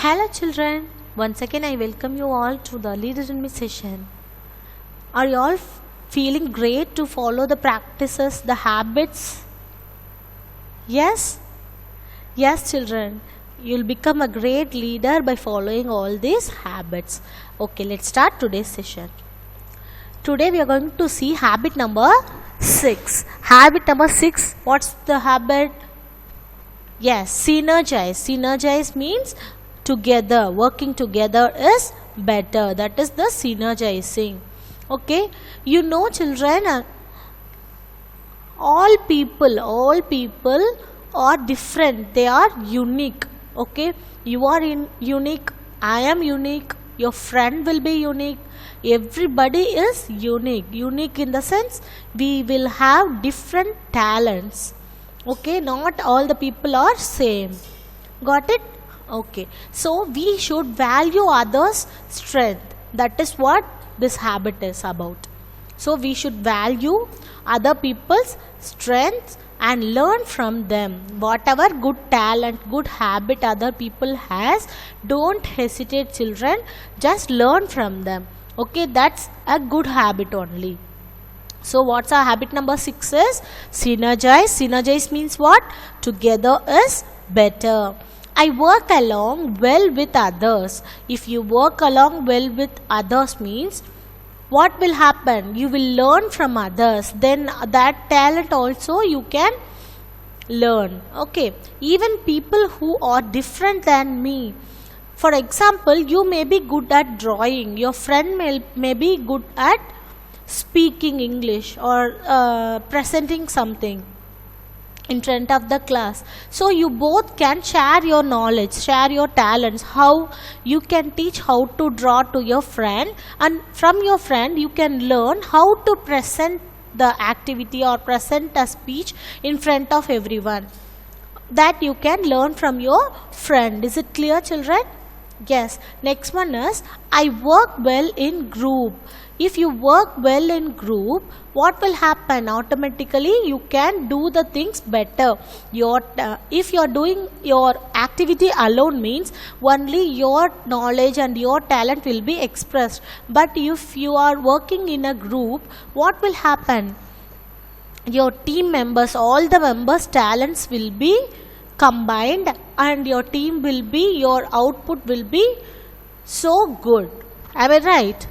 Hello children, once again I welcome you all to the Leader in Me session. Are you all feeling great to follow the practices, the habits? Yes? Yes children, you'll become a great leader by following all these habits. Okay, let's start today's session. Today we are going to see habit number 6. Habit number 6, what's the habit? Yes, synergize. Synergize means together, working together is better. That is the synergizing. Okay, you know children, all people are different. They are unique. Okay, you are unique, I am unique, your friend will be unique. Everybody is unique. Unique in the sense we will have different talents. Okay, not all the people are same. Got it? Okay, so we should value others' strength. That is what this habit is about. So we should value other people's strengths and learn from them. Whatever good talent, good habit other people has, don't hesitate children, just learn from them. Okay, that's a good habit only. So what's our habit number 6 is synergize. Synergize means what? Together is better. I work along well with others. If you work along well with others means what will happen? You will learn from others. Then that talent also you can learn. Okay. Even people who are different than me. For example, you may be good at drawing. Your friend may be good at speaking English or presenting something in front of the class. So you both can share your knowledge, share your talents, how you can teach how to draw to your friend, and from your friend you can learn how to present the activity or present a speech in front of everyone. That you can learn from your friend. Is it clear children? Yes. Next one is I work well in group. If you work well in group, what will happen? Automatically you can do the things better. If you are doing your activity alone means only your knowledge and your talent will be expressed. But if you are working in a group, what will happen? Your team members, all the members' talents will be combined and your team will be, your output will be so good. Am I right?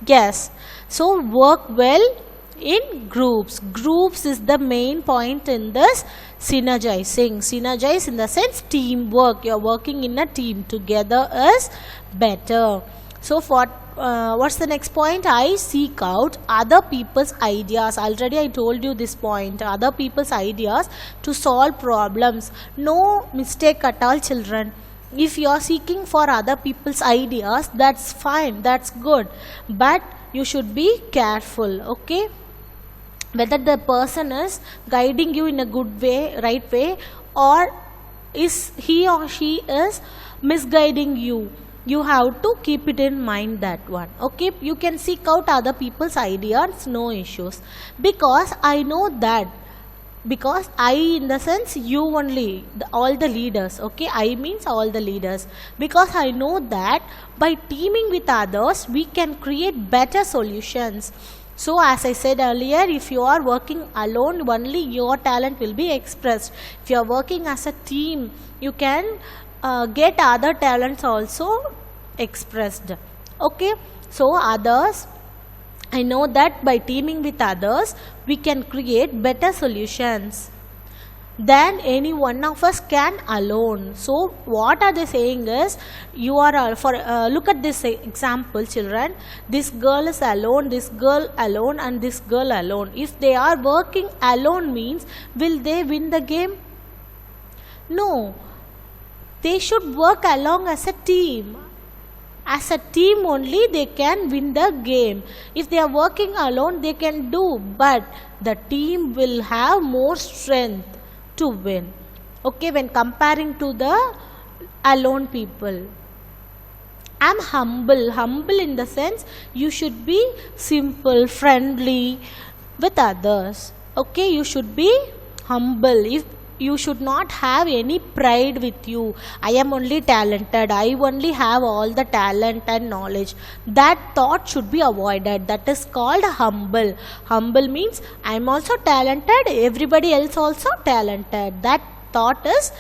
Yes. So work well in groups. Groups is the main point in this synergizing. Synergize in the sense teamwork. You are working in a team. Together is better. So what's the next point? I seek out other people's ideas. Already I told you this point. Other people's ideas to solve problems. No mistake at all children. If you are seeking for other people's ideas, that's fine, that's good. But you should be careful, okay? Whether the person is guiding you in a good way, right way, or is he or she is misguiding you. You have to keep it in mind, that one. Okay, you can seek out other people's ideas, no issues. Because I know that. Because I in the sense you only, all the leaders. Okay, I means all the leaders. Because I know that by teaming with others, we can create better solutions. So as I said earlier, if you are working alone, only your talent will be expressed. If you are working as a team, you can get other talents also expressed. Okay, so others, I know that by teaming with others, we can create better solutions than any one of us can alone. So what are they saying is, you are look at this example children. This girl is alone, this girl alone, and this girl alone. If they are working alone means, will they win the game? No. They should work along as a team. As a team only they can win the game. If they are working alone, they can do, but the team will have more strength to win. Okay, when comparing to the alone people. I'm humble. Humble in the sense you should be simple, friendly with others. Okay, you should be humble. If you should not have any pride with you. I am only talented, I only have all the talent and knowledge. That thought should be avoided. That is called humble. Humble means I am also talented, everybody else also talented. That thought is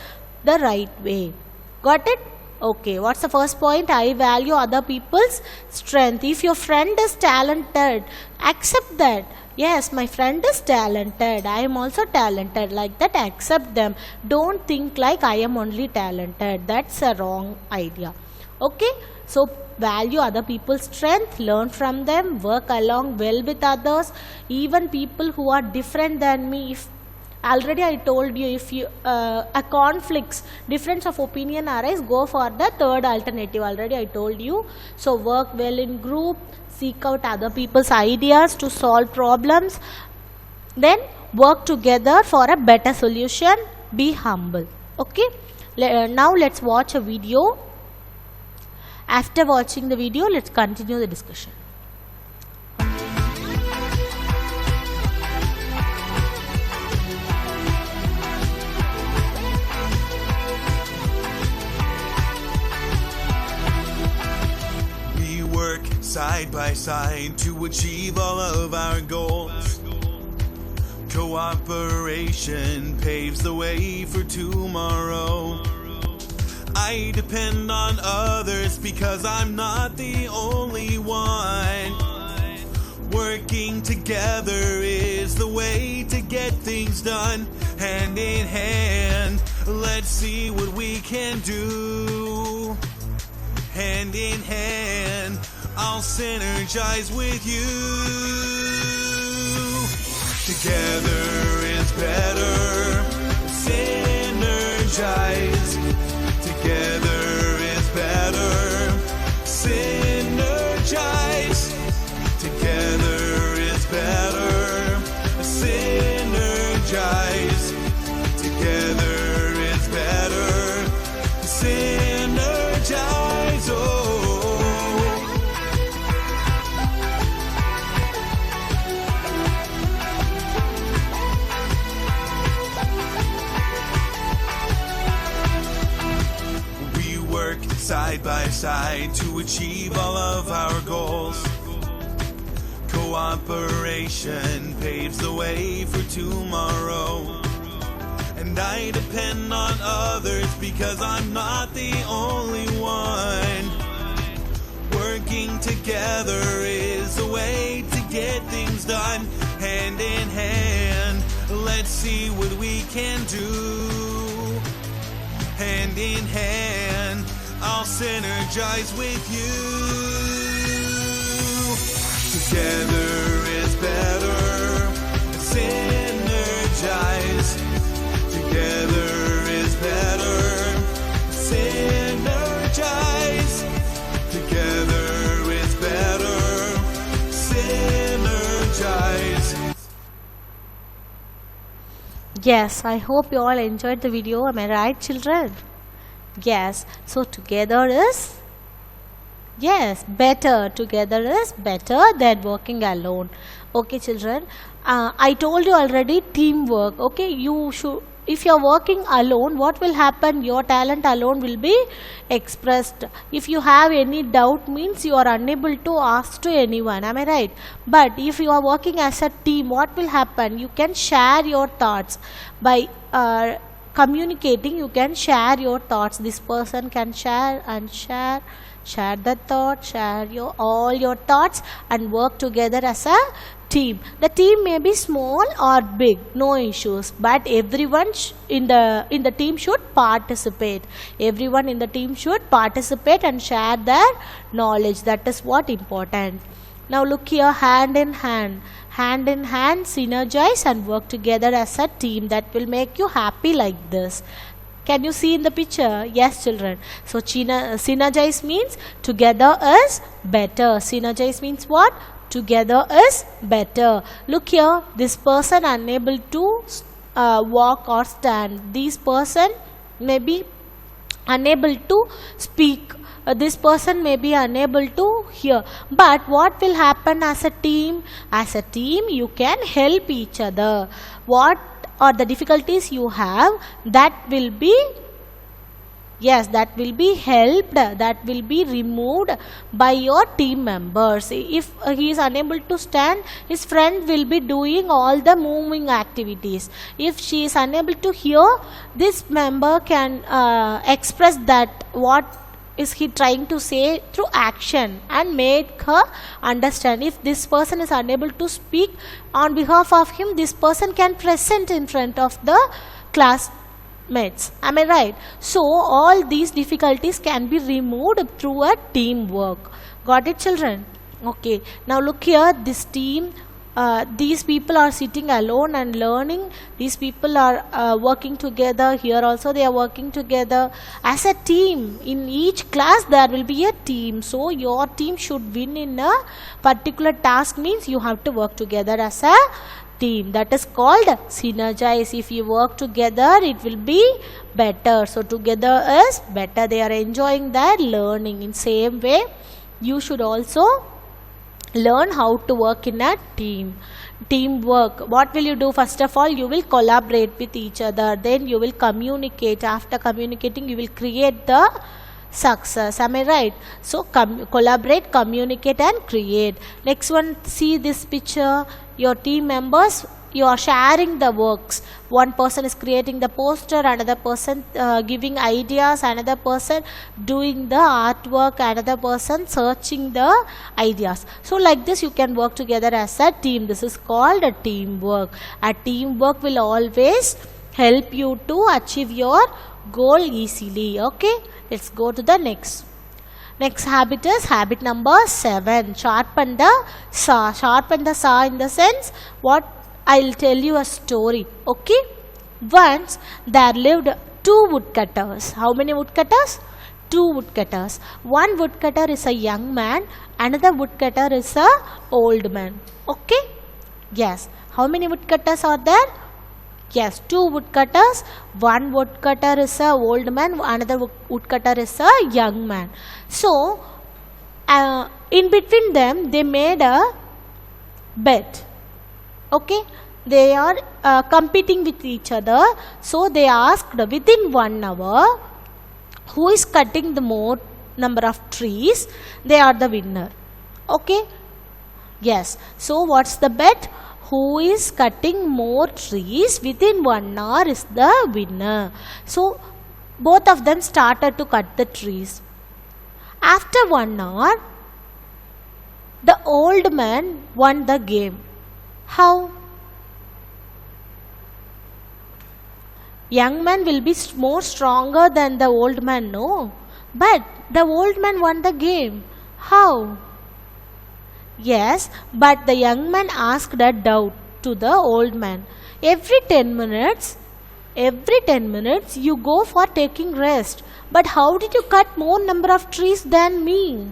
the right way. Got it? Okay, what's the first point? I value other people's strength. If your friend is talented, accept that. Yes, my friend is talented, I am also talented. Like that, accept them. Don't think like I am only talented. That's a wrong idea. Okay, so value other people's strength, learn from them, work along well with others, even people who are different than me. If already I told you, if you a conflicts, difference of opinion arise, go for the third alternative. Already I told you. So work well in group, seek out other people's ideas to solve problems, then work together for a better solution. Be humble. Okay, now let's watch a video. After watching the video, let's continue the discussion. Side by side to achieve all of our goals. Cooperation paves the way for tomorrow. I depend on others because I'm not the only one. Working together is the way to get things done. Hand in hand, let's see what we can do. Hand in hand, I'll synergize with you. Together is better. Synergize. Together is better. Synergize. Together is better. Synergize. Together is better. Synergize. Oh. Side by side to achieve all of our goals. Cooperation paves the way for tomorrow. And I depend on others because I'm not the only one. Working together is the way to get things done. Hand in hand, let's see what we can do. Hand in hand, I'll synergize with you. Together is better. Synergize. Together is better. Synergize. Together is better. Synergize. Yes, I hope you all enjoyed the video. Am I right, children? Yes, so together is, yes, better. Together is better than working alone. Okay, children, I told you already, teamwork. Okay, you should, if you are working alone, what will happen? Your talent alone will be expressed. If you have any doubt, means you are unable to ask to anyone. Am I right? But if you are working as a team, what will happen? You can share your thoughts by communicating. You can share your thoughts. This person can share and share the thought, share all your thoughts and work together as a team. The team may be small or big, no issues, but everyone in the team should participate. Everyone in the team should participate and share their knowledge. That is what important. Now look here, hand in hand. Hand in hand, synergize and work together as a team. That will make you happy like this. Can you see in the picture? Yes, children. So synergize means together is better. Synergize means what? Together is better. Look here, this person unable to walk or stand. This person may be unable to speak. This person may be unable to hear. But what will happen as a team? As a team, you can help each other. What or the difficulties you have, that will be, yes, that will be helped, that will be removed by your team members. If he is unable to stand, his friend will be doing all the moving activities. If she is unable to hear, this member can express that what is he trying to say through action and make her understand. If this person is unable to speak, on behalf of him, this person can present in front of the classmates. Am I right? So all these difficulties can be removed through a teamwork. Got it, children? Okay, now look here, this team, these people are sitting alone and learning. These people are working together. Here also they are working together as a team. In each class there will be a team. So your team should win in a particular task, means you have to work together as a team. That is called synergize. If you work together, it will be better. So together is better. They are enjoying their learning. In same way, you should also learn how to work in a teamwork. What will you do? First of all, you will collaborate with each other, then you will communicate. After communicating, you will create the success. Am I right? So collaborate, communicate and create. Next one, see this picture. Your team members, you are sharing the works. One person is creating the poster, another person giving ideas, another person doing the artwork, another person searching the ideas. So like this you can work together as a team. This is called a teamwork. A teamwork will always help you to achieve your goal easily. Okay, let's go to the next. Next habit is habit number 7. Sharpen the saw. Sharpen the saw in the sense, what? I'll tell you a story. Okay, once there lived 2 woodcutters. How many woodcutters? 2 woodcutters. One woodcutter is a young man, another woodcutter is a old man. Okay, yes. How many woodcutters are there? Yes, 2 woodcutters. One woodcutter is a old man, another woodcutter is a young man. So in between them they made a bet. Okay, they are competing with each other. So they asked, within 1 hour, who is cutting the more number of trees, they are the winner. Okay, yes. So what's the bet? Who is cutting more trees within 1 hour is the winner. So both of them started to cut the trees. After 1 hour, the old man won the game. How? Young man will be more stronger than the old man, no? But the old man won the game. How? Yes, but the young man asked a doubt to the old man. Every 10 minutes you go for taking rest. But how did you cut more number of trees than me?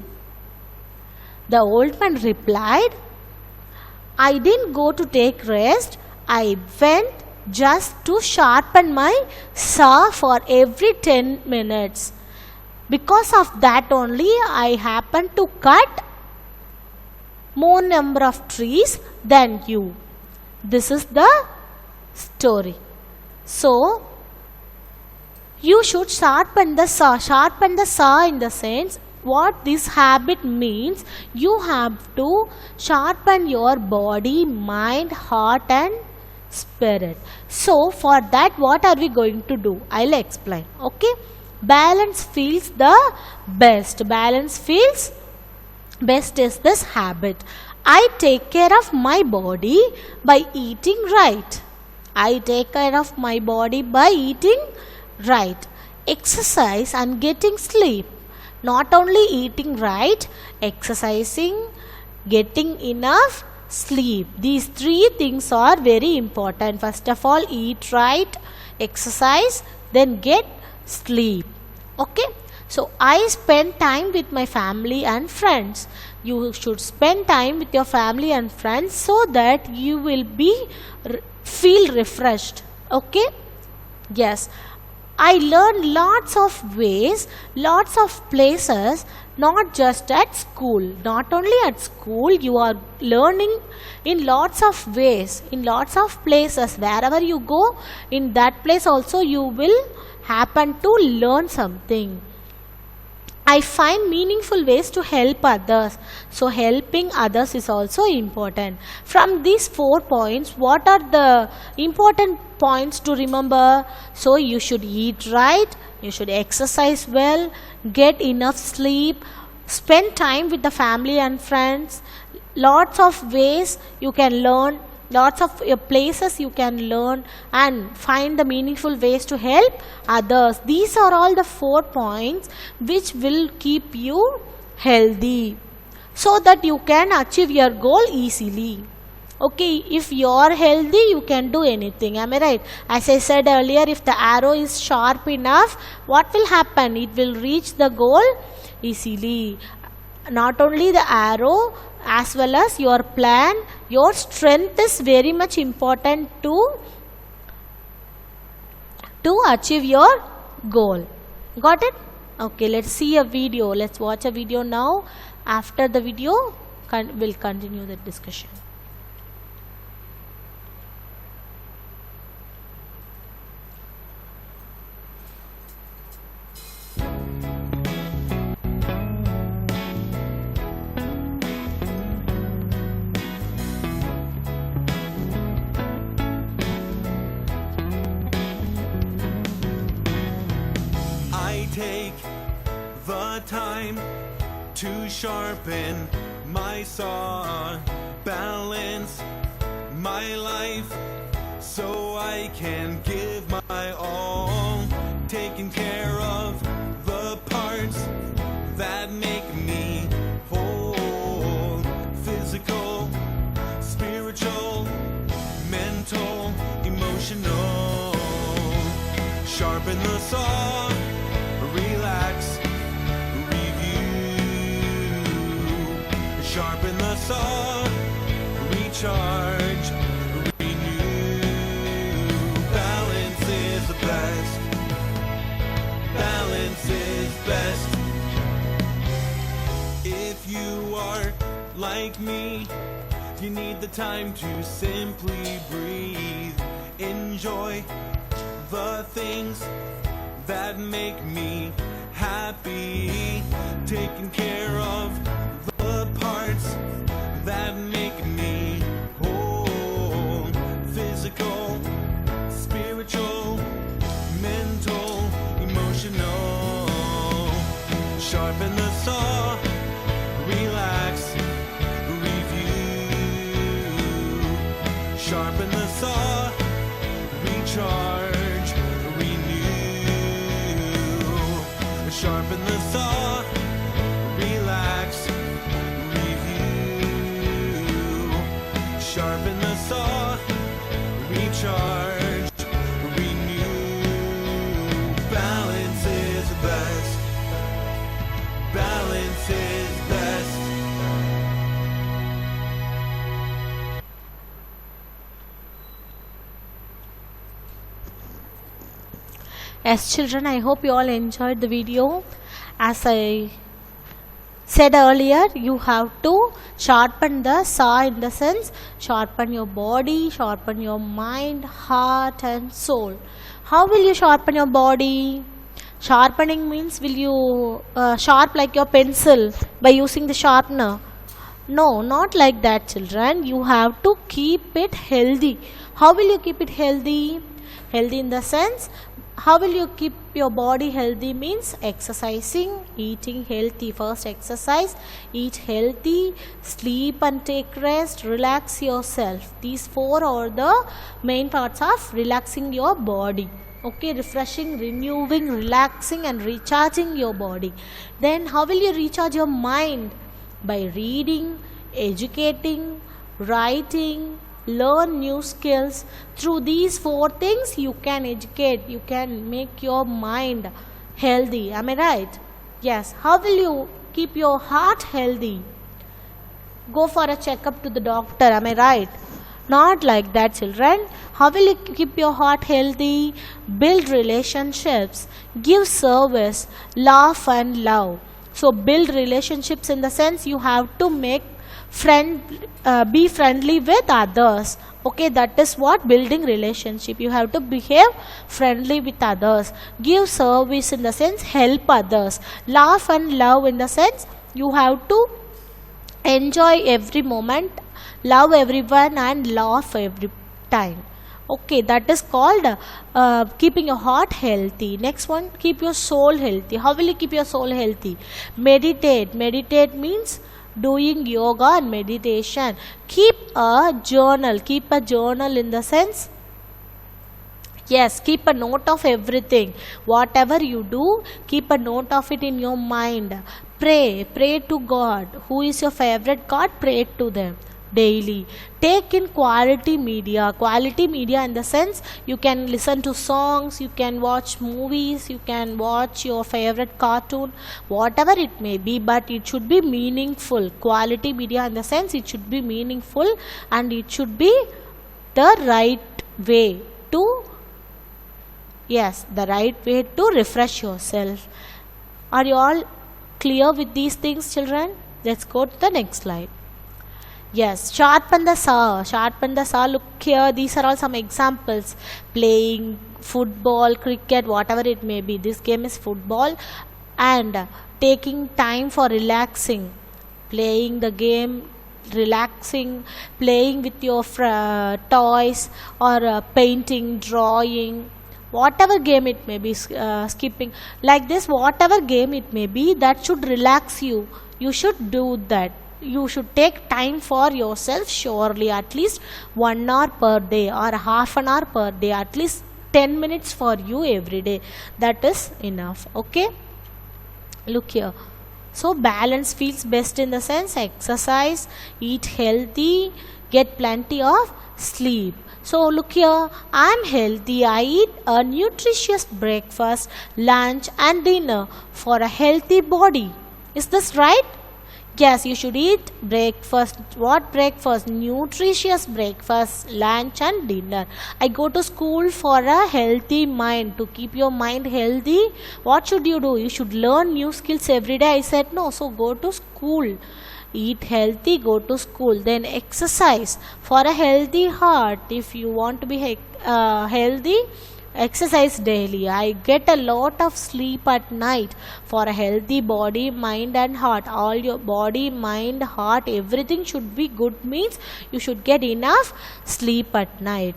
The old man replied, I didn't go to take rest. I went just to sharpen my saw for every 10 minutes. Because of that only I happened to cut more number of trees than you. This is the story. So you should sharpen the saw. Sharpen the saw in the sense, what this habit means, you have to sharpen your body, mind, heart and spirit. So for that, what are we going to do? I'll explain. Okay, balance feels the best. Balance feels best is this habit. I take care of my body by eating right. I take care of my body by eating right. Exercise and getting sleep. Not only eating right, exercising, getting enough sleep. These 3 things are very important. First of all, eat right, exercise, then get sleep. Okay, so I spend time with my family and friends. You should spend time with your family and friends so that you will be feel refreshed. Okay, yes. I learned lots of ways, lots of places, not just at school. Not only at school, you are learning in lots of ways, in lots of places. Wherever you go, in that place also you will happen to learn something. I find meaningful ways to help others. So helping others is also important. From these 4 points, what are the important points to remember? So you should eat right, you should exercise well, get enough sleep, spend time with the family and friends. Lots of ways you can learn, lots of places you can learn, and find the meaningful ways to help others. These are all the 4 points which will keep you healthy, so that you can achieve your goal easily. Okay, if you are healthy, you can do anything. Am I right? As I said earlier, if the arrow is sharp enough, what will happen? It will reach the goal easily. Not only the arrow, as well as your plan, your strength is very much important to achieve your goal. Got it? Okay, let's see a video. Let's watch a video now. After the video, we'll continue the discussion. I take the time to sharpen my saw, balance my life so I can give my all, taking care of the parts that make me whole, physical, spiritual, mental, emotional. Sharpen the saw, relax, review. Sharpen the saw, recharge, renew. Balance is the best. Balance is best. If you are like me, you need the time to simply breathe. Enjoy the things that make me happy, taking care of the parts that make me whole, physical, spiritual, mental, emotional. Sharpen the saw, relax, review. Sharpen the saw, recharge, renew. Sharpen the saw, relax, review. Sharpen the saw, recharge, renew. Balance is best. Balance is best. Yes, children, I hope you all enjoyed the video. As I said earlier, you have to sharpen the saw, in the sense sharpen your body, sharpen your mind, heart and soul. How will you sharpen your body? Sharpening means, will you sharp like your pencil by using the sharpener? No, not like that, children. You have to keep it healthy. How will you keep it healthy? Healthy in the sense, how will you keep your body healthy means exercising, eating healthy. First exercise, eat healthy, sleep and take rest, relax yourself. These 4 are the main parts of relaxing your body. Okay, refreshing, renewing, relaxing and recharging your body. Then how will you recharge your mind? By reading, educating, writing, learn new skills. Through these 4 things you can educate, you can make your mind healthy. Am I right? Yes. How will you keep your heart healthy? Go for a checkup to the doctor. Am I right? Not like that, children. How will you keep your heart healthy? Build relationships, give service, laugh and love. So build relationships in the sense you have to make be friendly with others. Okay, that is what building relationship. You have to behave friendly with others. Give service in the sense help others. Laugh and love in the sense you have to enjoy every moment, love everyone and laugh every time. Okay, that is called keeping your heart healthy. Next one, keep your soul healthy. How will you keep your soul healthy? Meditate. Meditate means doing yoga and meditation. Keep a journal. Keep a journal in the sense, yes, keep a note of everything. Whatever you do, keep a note of it in your mind. Pray to God. Who is your favorite God? Pray to them daily. Take in quality media. Quality media in the sense you can listen to songs, you can watch movies, you can watch your favorite cartoon, whatever it may be, but it should be meaningful. Quality media in the sense it should be meaningful and it should be the right way to, yes, the right way to refresh yourself. Are you all clear with these things, children? Let's go to the next slide. Yes, sharpen the saw. Sharpen the saw. Look here, these are all some examples. Playing football, cricket, whatever it may be. This game is football. And taking time for relaxing. Playing the game, relaxing, playing with your toys, or painting, drawing, whatever game it may be, skipping, like this, whatever game it may be, that should relax you. You should do that. You should take time for yourself, surely, at least 1 hour per day or half an hour per day, at least 10 minutes for you every day. That is enough. Okay, look here. So balance feels best in the sense exercise, eat healthy, get plenty of sleep. So look here, I am healthy. I eat a nutritious breakfast, lunch and dinner for a healthy body. Is this right? Yes, you should eat breakfast. What breakfast? Nutritious breakfast, lunch and dinner. I go to school for a healthy mind. To keep your mind healthy, what should you do? You should learn new skills every day. I said no, so go to school. Eat healthy, go to school. Then exercise for a healthy heart. If you want to be healthy, exercise daily. I get a lot of sleep at night for a healthy body, mind and heart. All your body, mind, heart, everything should be good, means you should get enough sleep at night.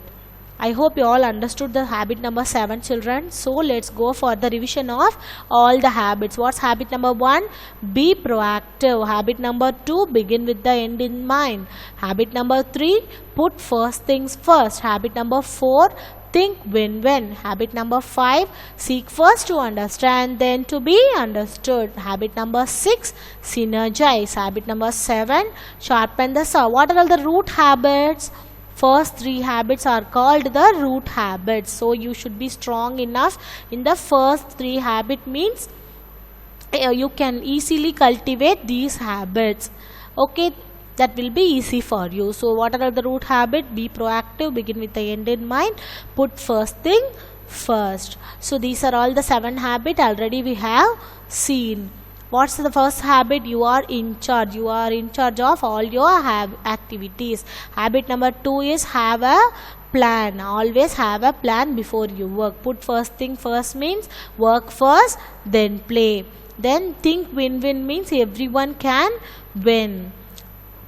I hope you all understood the habit number 7, children. So let's go for the revision of all the habits. What's habit number 1? Be proactive. Habit number 2, begin with the end in mind. Habit number 3, put first things first. Habit number 4, think win-win. Habit number 5, seek first to understand, then to be understood. Habit number 6, synergize. Habit number 7, sharpen the saw. What are all the root habits? First 3 habits are called the root habits. So you should be strong enough in the first 3 habit, means you can easily cultivate these habits. Okay, that will be easy for you. So what are the root habits? Be proactive, begin with the end in mind, put first thing first. So these are all the 7 habits already we have seen. What's the first habit? You are in charge. You are in charge of all your activities. Habit number 2 is have a plan. Always have a plan before you work. Put first thing first means work first, then play. Then think win-win means everyone can win.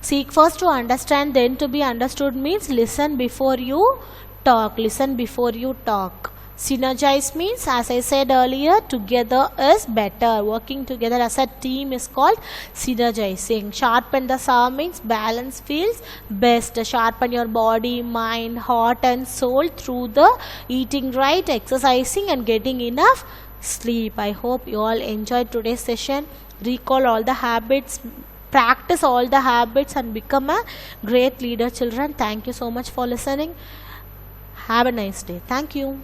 Seek first to understand, then to be understood means listen before you talk. Listen before you talk. Synergize means, as I said earlier, together is better. Working together as a team is called synergizing. Sharpen the saw means balance feels best. Sharpen your body, mind, heart and soul through the eating right, exercising and getting enough sleep. I hope you all enjoyed today's session. Recall all the habits, practice all the habits and become a great leader, children. Thank you so much for listening. Have a nice day. Thank you.